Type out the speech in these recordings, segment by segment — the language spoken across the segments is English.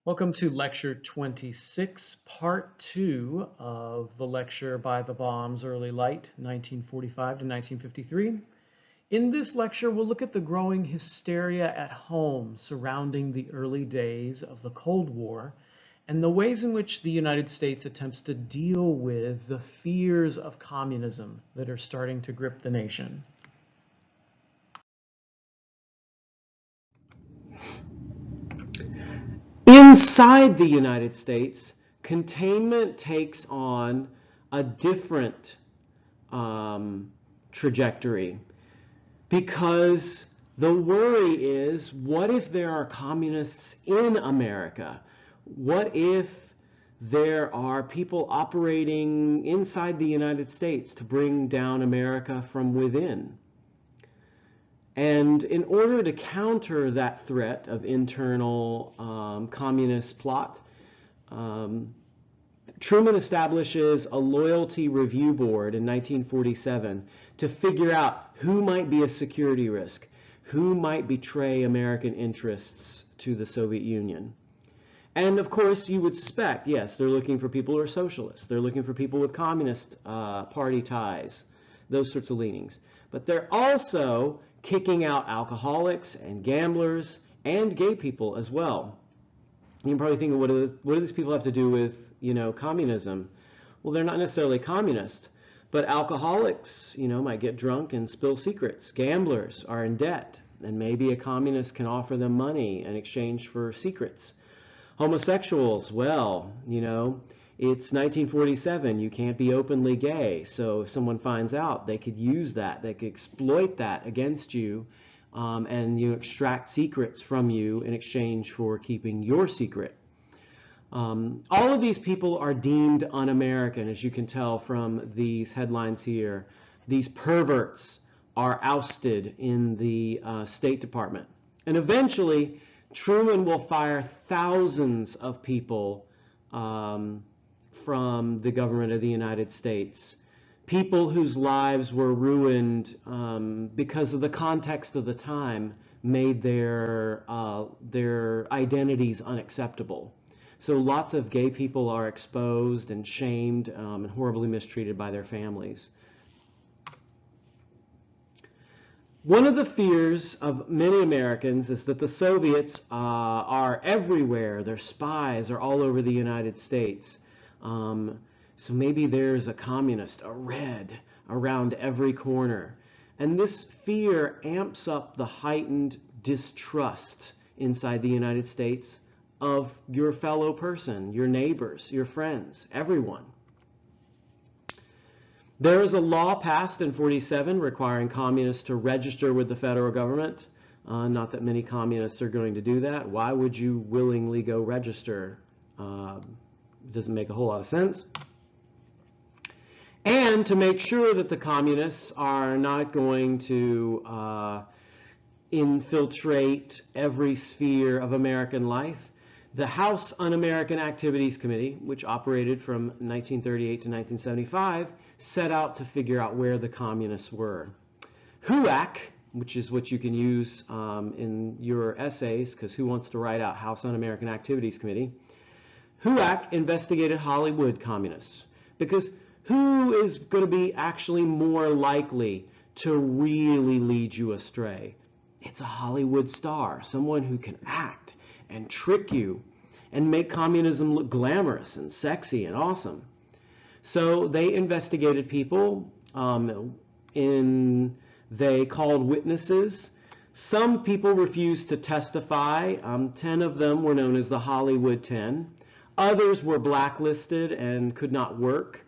Welcome to Lecture 26, Part 2 of the lecture By the Bomb's Early Light, 1945 to 1953. In this lecture, we'll look at the growing hysteria at home surrounding the early days of the Cold War and the ways in which the United States attempts to deal with the fears of communism that are starting to grip the nation. Inside the United States, containment takes on a different trajectory because the worry is, what if there are communists in America? What if there are people operating inside the United States to bring down America from within? And in order to counter that threat of internal communist plot, Truman establishes a loyalty review board in 1947 to figure out who might be a security risk, who might betray American interests to the Soviet Union. And of course, you would suspect, yes, they're looking for people who are socialists. They're looking for people with communist party ties, those sorts of leanings. But they're also kicking out alcoholics and gamblers and gay people as well. You're probably thinking, what do these people have to do with, communism? Well, they're not necessarily communist, but alcoholics, might get drunk and spill secrets. Gamblers are in debt, and maybe a communist can offer them money in exchange for secrets. Homosexuals, well, it's 1947, you can't be openly gay, so if someone finds out, they could use that, they could exploit that against you, and you extract secrets from you in exchange for keeping your secret. All of these people are deemed un-American, as you can tell from these headlines here. These perverts are ousted in the State Department. And eventually, Truman will fire thousands of people from the government of the United States. People whose lives were ruined because of the context of the time made their identities unacceptable. So lots of gay people are exposed and shamed and horribly mistreated by their families. One of the fears of many Americans is that the Soviets are everywhere. Their spies are all over the United States. So maybe there's a communist, a red, around every corner. And this fear amps up the heightened distrust inside the United States of your fellow person, your neighbors, your friends, everyone. There is a law passed in 47 requiring communists to register with the federal government. Not that many communists are going to do that. Why would you willingly go register? Doesn't make a whole lot of sense. And to make sure that the communists are not going to infiltrate every sphere of American life, the House Un-American Activities Committee, which operated from 1938 to 1975, set out to figure out where the communists were. HUAC, which is what you can use in your essays, because who wants to write out House Un-American Activities Committee? HUAC investigated Hollywood communists, because who is going to be actually more likely to really lead you astray? It's a Hollywood star, someone who can act and trick you and make communism look glamorous and sexy and awesome. So they investigated people, they called witnesses. Some people refused to testify. 10 of them were known as the Hollywood 10. Others were blacklisted and could not work,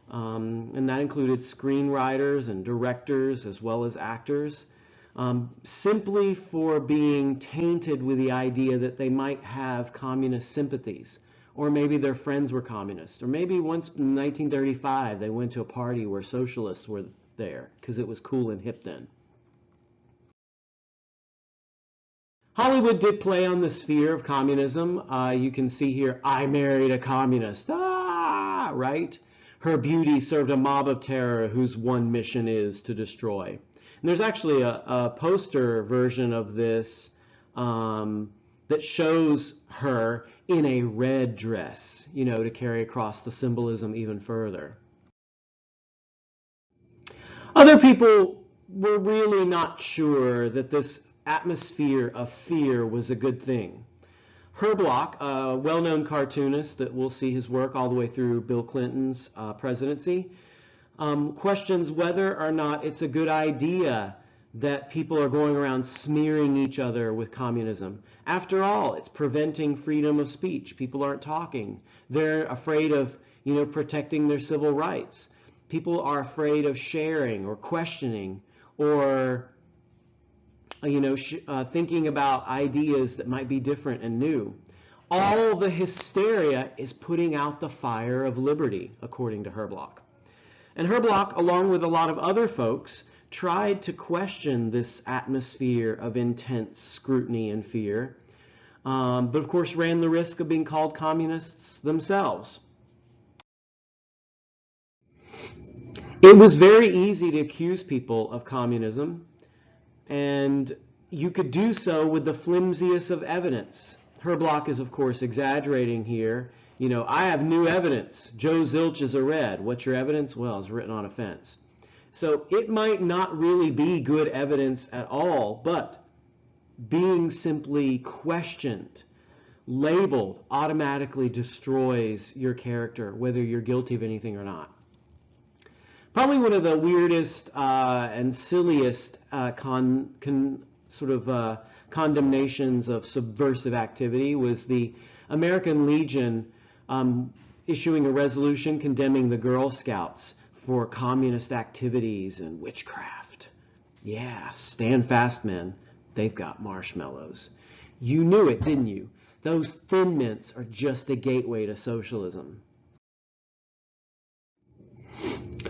and that included screenwriters and directors as well as actors, simply for being tainted with the idea that they might have communist sympathies, or maybe their friends were communists, or maybe once in 1935 they went to a party where socialists were there because it was cool and hip then. Hollywood did play on the sphere of communism. You can see here, I married a communist, right? Her beauty served a mob of terror whose one mission is to destroy. And there's actually a poster version of this that shows her in a red dress, to carry across the symbolism even further. Other people were really not sure that this atmosphere of fear was a good thing. Herblock, a well-known cartoonist that we'll see his work all the way through Bill Clinton's presidency, questions whether or not it's a good idea that people are going around smearing each other with communism. After all, it's preventing freedom of speech. People aren't talking. They're afraid of, protecting their civil rights. People are afraid of sharing or questioning or, thinking about ideas that might be different and new. All the hysteria is putting out the fire of liberty, according to Herblock. And Herblock, along with a lot of other folks, tried to question this atmosphere of intense scrutiny and fear, but of course ran the risk of being called communists themselves. It was very easy to accuse people of communism, and you could do so with the flimsiest of evidence. Herblock is, of course, exaggerating here. I have new evidence. Joe Zilch is a red. What's your evidence? Well, it's written on a fence. So it might not really be good evidence at all, but being simply questioned, labeled, automatically destroys your character, whether you're guilty of anything or not. Probably one of the weirdest and silliest condemnations of subversive activity was the American Legion issuing a resolution condemning the Girl Scouts for communist activities and witchcraft. Yeah, stand fast, men. They've got marshmallows. You knew it, didn't you? Those Thin Mints are just a gateway to socialism.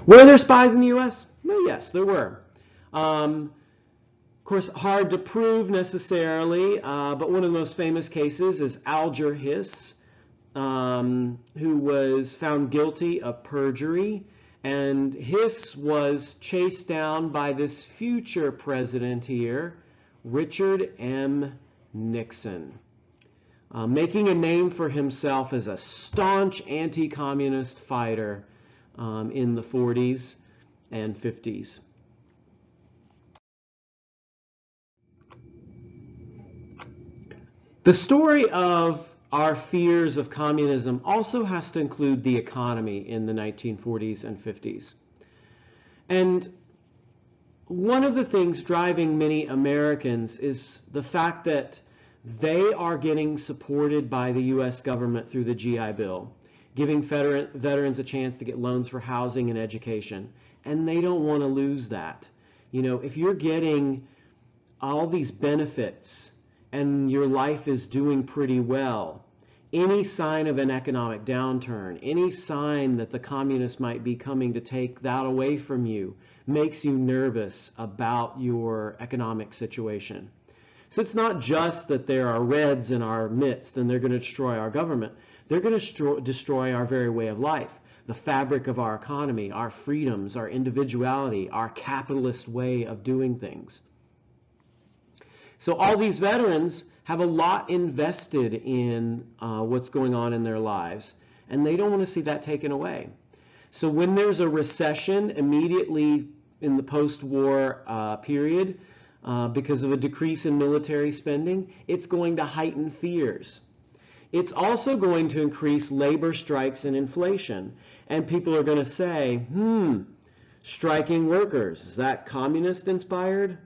Were there spies in the U.S.? Well, yes, there were. Of course, hard to prove necessarily, but one of the most famous cases is Alger Hiss, who was found guilty of perjury. And Hiss was chased down by this future president here, Richard M. Nixon, making a name for himself as a staunch anti-communist fighter in the 40s and 50s. The story of our fears of communism also has to include the economy in the 1940s and 50s. And one of the things driving many Americans is the fact that they are getting supported by the U.S. government through the GI Bill, giving veterans a chance to get loans for housing and education. And they don't want to lose that. If you're getting all these benefits and your life is doing pretty well, any sign of an economic downturn, any sign that the communists might be coming to take that away from you, makes you nervous about your economic situation. So it's not just that there are reds in our midst and they're going to destroy our government. They're going to destroy our very way of life, the fabric of our economy, our freedoms, our individuality, our capitalist way of doing things. So all these veterans have a lot invested in what's going on in their lives, and they don't want to see that taken away. So when there's a recession immediately in the post-war period, because of a decrease in military spending, it's going to heighten fears. It's also going to increase labor strikes and inflation. And people are going to say, striking workers, is that communist inspired?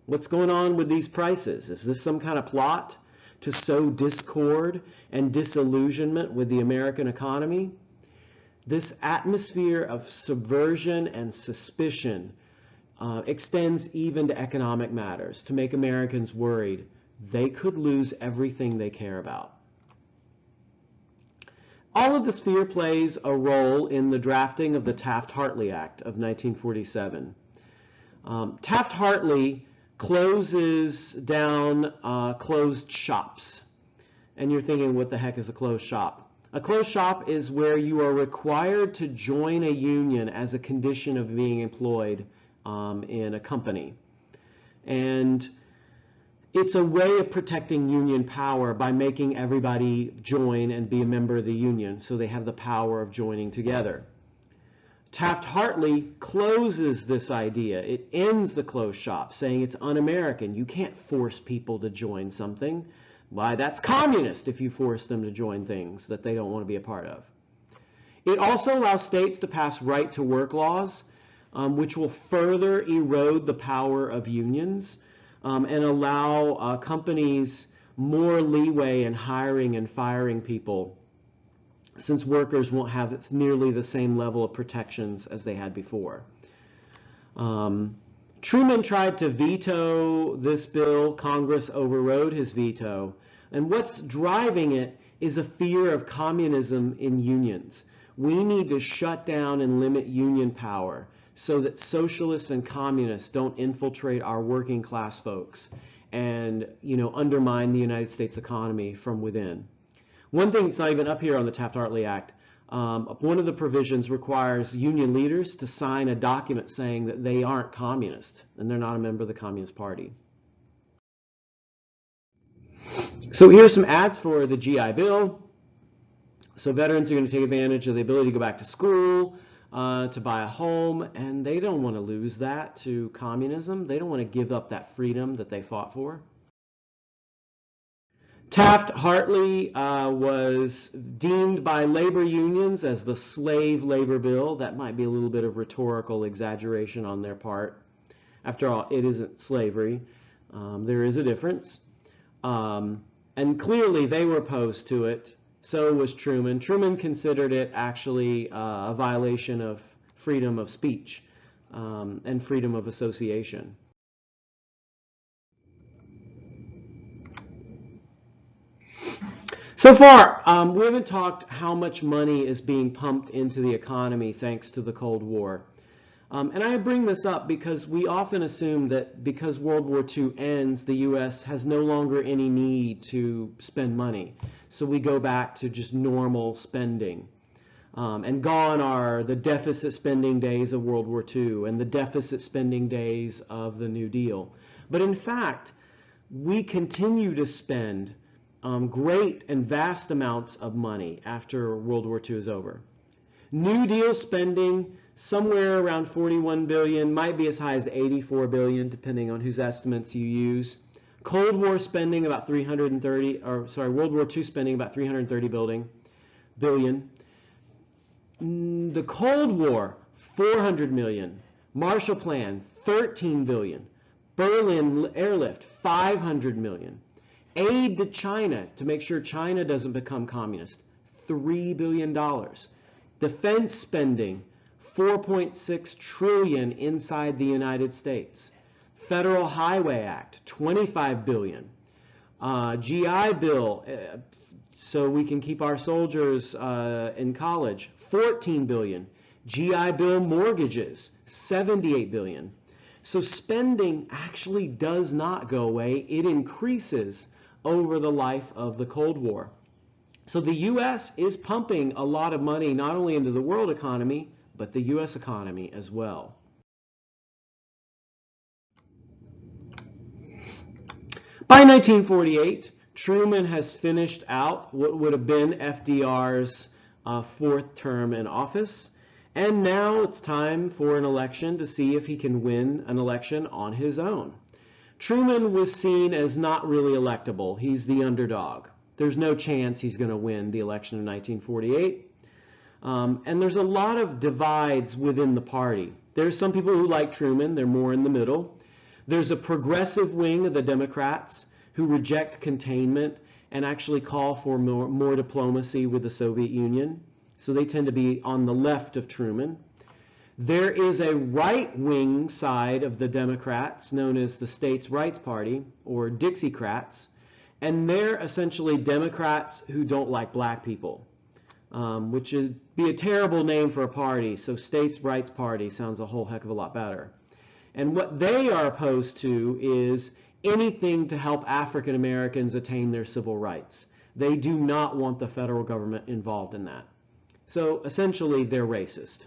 What's going on with these prices? Is this some kind of plot to sow discord and disillusionment with the American economy? This atmosphere of subversion and suspicion extends even to economic matters, to make Americans worried they could lose everything they care about. All of this fear plays a role in the drafting of the Taft-Hartley Act of 1947. Taft-Hartley closes down closed shops. And you're thinking, what the heck is a closed shop? A closed shop is where you are required to join a union as a condition of being employed in a company. And It's a way of protecting union power by making everybody join and be a member of the union, so they have the power of joining together. Taft-Hartley closes this idea. It ends the closed shop, saying it's un-American. You can't force people to join something. Why, that's communist if you force them to join things that they don't want to be a part of. It also allows states to pass right-to-work laws, which will further erode the power of unions and allow companies more leeway in hiring and firing people, since workers won't have nearly the same level of protections as they had before. Truman tried to veto this bill. Congress overrode his veto. And what's driving it is a fear of communism in unions. We need to shut down and limit union power so that socialists and communists don't infiltrate our working class folks and, undermine the United States economy from within. One thing that's not even up here on the Taft-Hartley Act, one of the provisions requires union leaders to sign a document saying that they aren't communist and they're not a member of the Communist Party. So here's some ads for the GI Bill. So veterans are going to take advantage of the ability to go back to school, to buy a home, and they don't want to lose that to communism. They don't want to give up that freedom that they fought for. Taft-Hartley was deemed by labor unions as the slave labor bill. That might be a little bit of rhetorical exaggeration on their part. After all, it isn't slavery. There is a difference. And clearly they were opposed to it. So was Truman. Truman considered it actually a violation of freedom of speech and freedom of association. So far, we haven't talked how much money is being pumped into the economy thanks to the Cold War. And I bring this up because we often assume that because World War II ends, the U.S. has no longer any need to spend money. So we go back to just normal spending. And gone are the deficit spending days of World War II and the deficit spending days of the New Deal. But in fact, we continue to spend great and vast amounts of money after World War II is over. New Deal spending somewhere around 41 billion, might be as high as 84 billion, depending on whose estimates you use. Cold War spending about World War II spending about 330 billion. The Cold War, 400 million. Marshall Plan, 13 billion. Berlin airlift, 500 million. Aid to China to make sure China doesn't become communist, $3 billion. Defense spending, 4.6 trillion inside the United States. Federal Highway Act, 25 billion. GI Bill, so we can keep our soldiers in college, 14 billion. GI Bill mortgages, 78 billion. So spending actually does not go away. It increases over the life of the Cold War. So the U.S. is pumping a lot of money not only into the world economy, but the U.S. economy as well. By 1948, Truman has finished out what would have been FDR's fourth term in office, and now it's time for an election to see if he can win an election on his own. Truman was seen as not really electable. He's the underdog. There's no chance he's going to win the election of 1948. And there's a lot of divides within the party. There's some people who like Truman. They're more in the middle. There's a progressive wing of the Democrats who reject containment and actually call for more diplomacy with the Soviet Union. So they tend to be on the left of Truman. There is a right-wing side of the Democrats known as the States' Rights Party, or Dixiecrats, and they're essentially Democrats who don't like black people, which would be a terrible name for a party, so States' Rights Party sounds a whole heck of a lot better. And what they are opposed to is anything to help African Americans attain their civil rights. They do not want the federal government involved in that. So essentially, they're racist.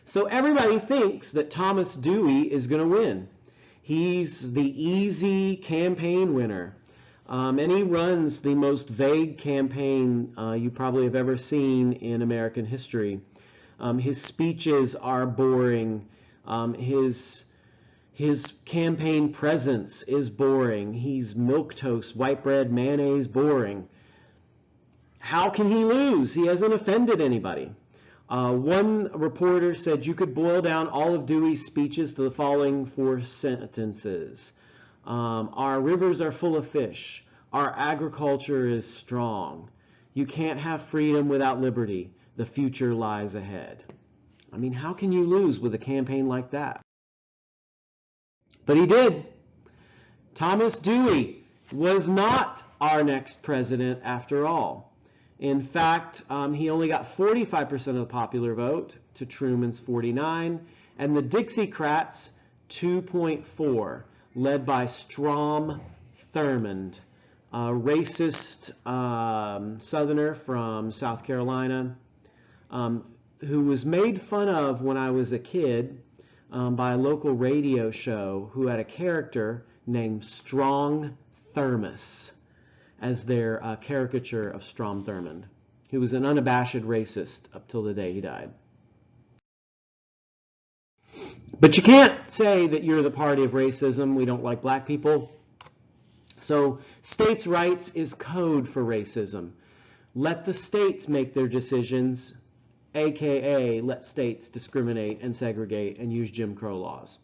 So everybody thinks that Thomas Dewey is going to win. He's the easy campaign winner. And he runs the most vague campaign you probably have ever seen in American history. His speeches are boring. His campaign presence is boring. He's milquetoast, white bread, mayonnaise, boring. How can he lose? He hasn't offended anybody. One reporter said you could boil down all of Dewey's speeches to the following 4 sentences. Our rivers are full of fish. Our agriculture is strong. You can't have freedom without liberty. The future lies ahead. I mean, how can you lose with a campaign like that? But he did. Thomas Dewey was not our next president after all. In fact, he only got 45% of the popular vote to Truman's 49%, and the Dixiecrats 2.4%, led by Strom Thurmond, a racist Southerner from South Carolina, who was made fun of when I was a kid by a local radio show who had a character named Strom Thurmond as their caricature of Strom Thurmond. He was an unabashed racist up till the day he died. But you can't say that you're the party of racism. We don't like black people. So states' rights is code for racism. Let the states make their decisions, aka let states discriminate and segregate and use Jim Crow laws.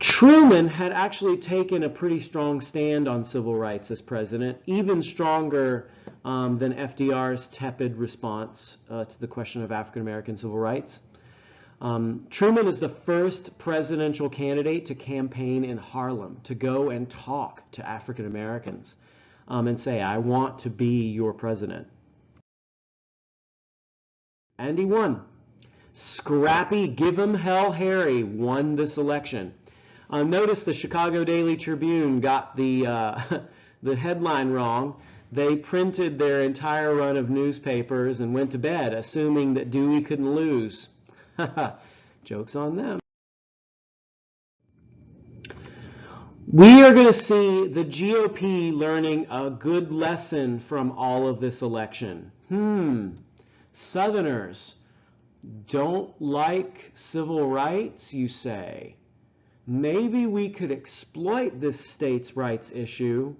Truman had actually taken a pretty strong stand on civil rights as president, even stronger than FDR's tepid response to the question of African American civil rights. Truman is the first presidential candidate to campaign in Harlem, to go and talk to African Americans and say, I want to be your president. And he won. Scrappy, give 'em hell Harry won this election. Notice the Chicago Daily Tribune got the headline wrong. They printed their entire run of newspapers and went to bed, assuming that Dewey couldn't lose. Joke's on them. We are going to see the GOP learning a good lesson from all of this election. Southerners don't like civil rights, you say. Maybe we could exploit this states' rights issue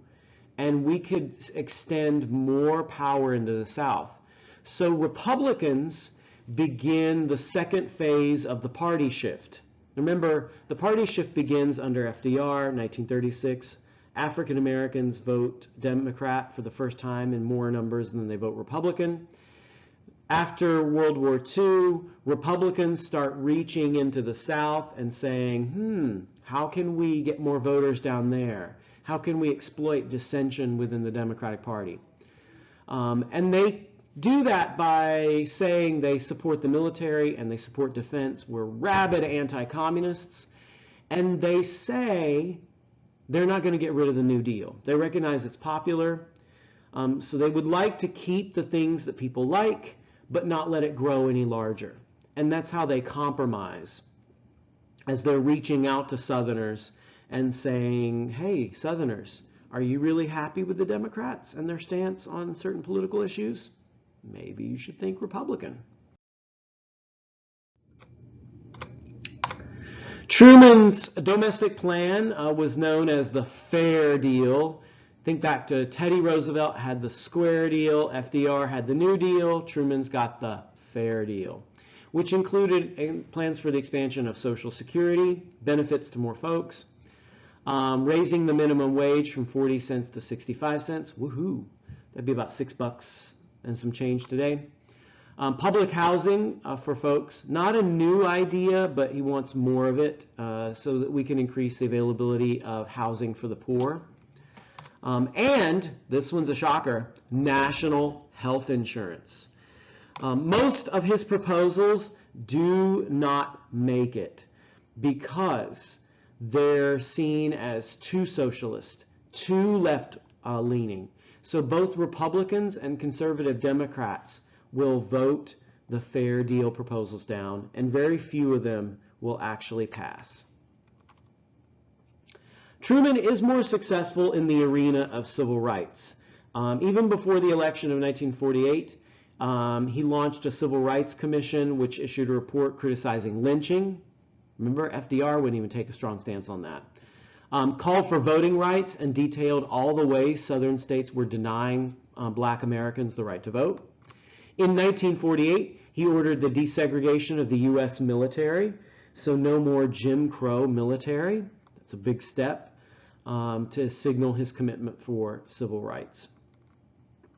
and we could extend more power into the South. So Republicans begin the second phase of the party shift. Remember, the party shift begins under FDR, 1936. African Americans vote Democrat for the first time in more numbers than they vote Republican. After World War II, Republicans start reaching into the South and saying, how can we get more voters down there? How can we exploit dissension within the Democratic Party? And they do that by saying they support the military and they support defense. We're rabid anti-communists. And they say they're not going to get rid of the New Deal. They recognize it's popular. So they would like to keep the things that people like, but not let it grow any larger. And that's how they compromise, as they're reaching out to Southerners and saying, hey, Southerners, are you really happy with the Democrats and their stance on certain political issues? Maybe you should think Republican. Truman's domestic plan was known as the fair deal. Think back to Teddy Roosevelt had the square deal, FDR had the New Deal, Truman's got the fair deal, which included plans for the expansion of Social Security, benefits to more folks, raising the minimum wage from 40 cents to 65 cents. Woohoo! That'd be about $6 and some change today. Public housing for folks, not a new idea, but he wants more of it so that we can increase the availability of housing for the poor. And, this one's a shocker, national health insurance. Most of his proposals do not make it because they're seen as too socialist, too left-leaning. So both Republicans and conservative Democrats will vote the fair deal proposals down, and very few of them will actually pass. Truman is more successful in the arena of civil rights. Even before the election of 1948, he launched a Civil Rights Commission, which issued a report criticizing lynching. Remember, FDR wouldn't even take a strong stance on that. Called for voting rights and detailed all the ways Southern states were denying Black Americans the right to vote. In 1948, he ordered the desegregation of the U.S. military, so no more Jim Crow military. That's a big step to signal his commitment for civil rights.